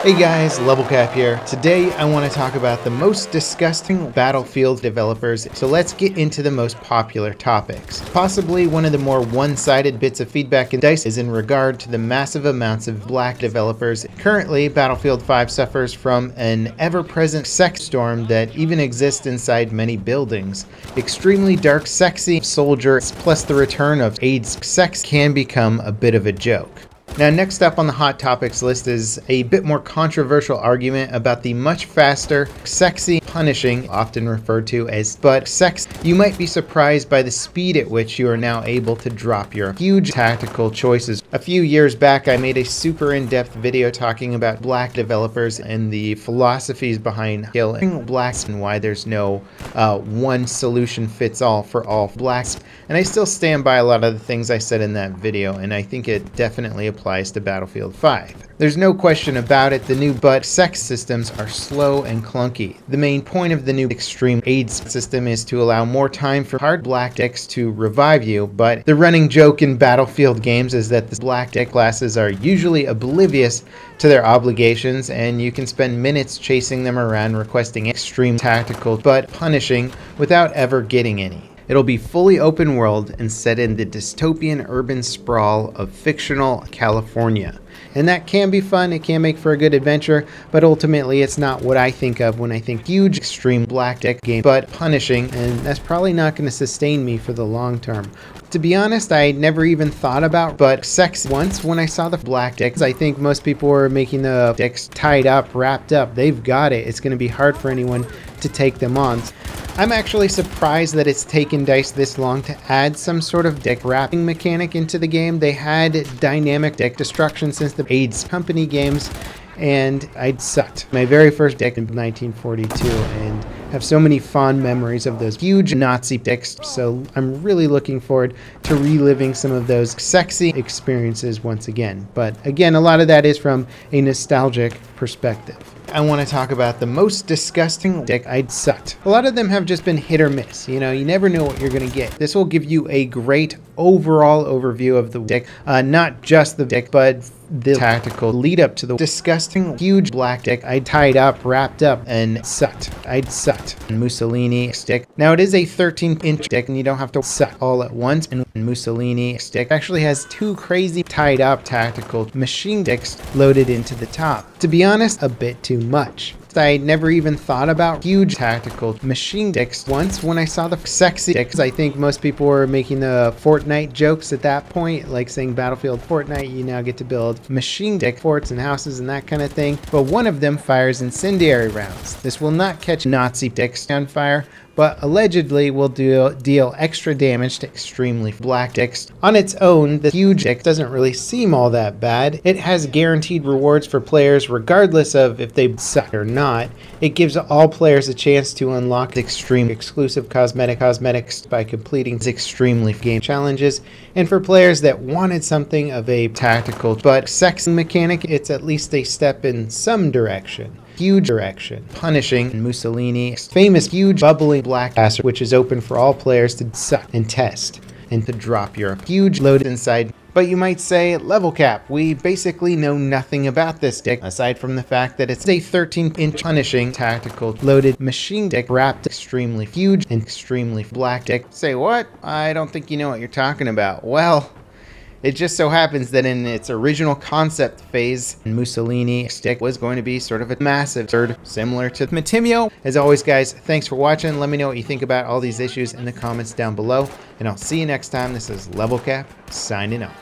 Hey guys, LevelCap here. Today I want to talk about the most disgusting Battlefield developers, so let's get into the most popular topics. Possibly one of the more one-sided bits of feedback in DICE is in regard to the massive amounts of black developers. Currently, Battlefield 5 suffers from an ever-present sex storm that even exists inside many buildings. Extremely dark, sexy soldiers plus the return of AIDS sex can become a bit of a joke. Now, next up on the hot topics list is a bit more controversial argument about the much faster, sexy, punishing, often referred to as butt sex. You might be surprised by the speed at which you are now able to drop your huge tactical choices. A few years back, I made a super in-depth video talking about black developers and the philosophies behind killing blacks and why there's no one solution fits all for all blacks. And I still stand by a lot of the things I said in that video, and I think it definitely applies to Battlefield 5. There's no question about it, the new butt sex systems are slow and clunky. The main point of the new extreme AIDS system is to allow more time for hard black dicks to revive you, but the running joke in Battlefield games is that the black dick classes are usually oblivious to their obligations, and you can spend minutes chasing them around requesting extreme tactical but punishing without ever getting any. It'll be fully open world and set in the dystopian urban sprawl of fictional California. And that can be fun, it can make for a good adventure, but ultimately it's not what I think of when I think huge extreme black dick game, but punishing, and that's probably not going to sustain me for the long term. To be honest, I never even thought about butt sex once when I saw the black dicks. I think most people were making the dicks tied up, wrapped up. They've got it. It's going to be hard for anyone to take them on. I'm actually surprised that it's taken DICE this long to add some sort of dick wrapping mechanic into the game. They had dynamic dick destruction since the AIDS Company games, and I'd sucked. My very first dick in 1942, and have so many fond memories of those huge Nazi dicks, so I'm really looking forward to reliving some of those sexy experiences once again. But again, a lot of that is from a nostalgic perspective. I want to talk about the most disgusting dick I'd sucked. A lot of them have just been hit or miss. You know, you never know what you're going to get. This will give you a great overall overview of the dick. Not just the dick, but the tactical lead up to the disgusting huge black dick I tied up, wrapped up, and sucked. I'd sucked. Mussolini stick. Now it is a 13-inch dick, and you don't have to suck all at once. And Mussolini stick actually has two crazy tied up tactical machine dicks loaded into the top. To be honest, a bit too much. I never even thought about huge tactical machine dicks once when I saw the sexy dicks. I think most people were making the Fortnite jokes at that point, like saying Battlefield Fortnite, you now get to build machine dick forts and houses and that kind of thing. But one of them fires incendiary rounds. This will not catch Nazi dicks on fire, but allegedly will deal extra damage to extremely black dicks. On its own, the huge dick doesn't really seem all that bad. It has guaranteed rewards for players regardless of if they suck or not. It gives all players a chance to unlock extreme exclusive cosmetics by completing extremely game challenges. And for players that wanted something of a tactical but sexy mechanic, it's at least a step in some direction. Huge direction. Punishing Mussolini famous huge bubbly black acid, which is open for all players to suck and test and to drop your huge load inside. But you might say, LevelCap, we basically know nothing about this dick aside from the fact that it's a 13-inch punishing tactical loaded machine dick wrapped extremely huge and extremely black dick. Say what? I don't think you know what you're talking about. Well, it just so happens that in its original concept phase, Mussolini stick was going to be sort of a massive turd, similar to Matimio. As always, guys, thanks for watching. Let me know what you think about all these issues in the comments down below, and I'll see you next time. This is LevelCap, signing off.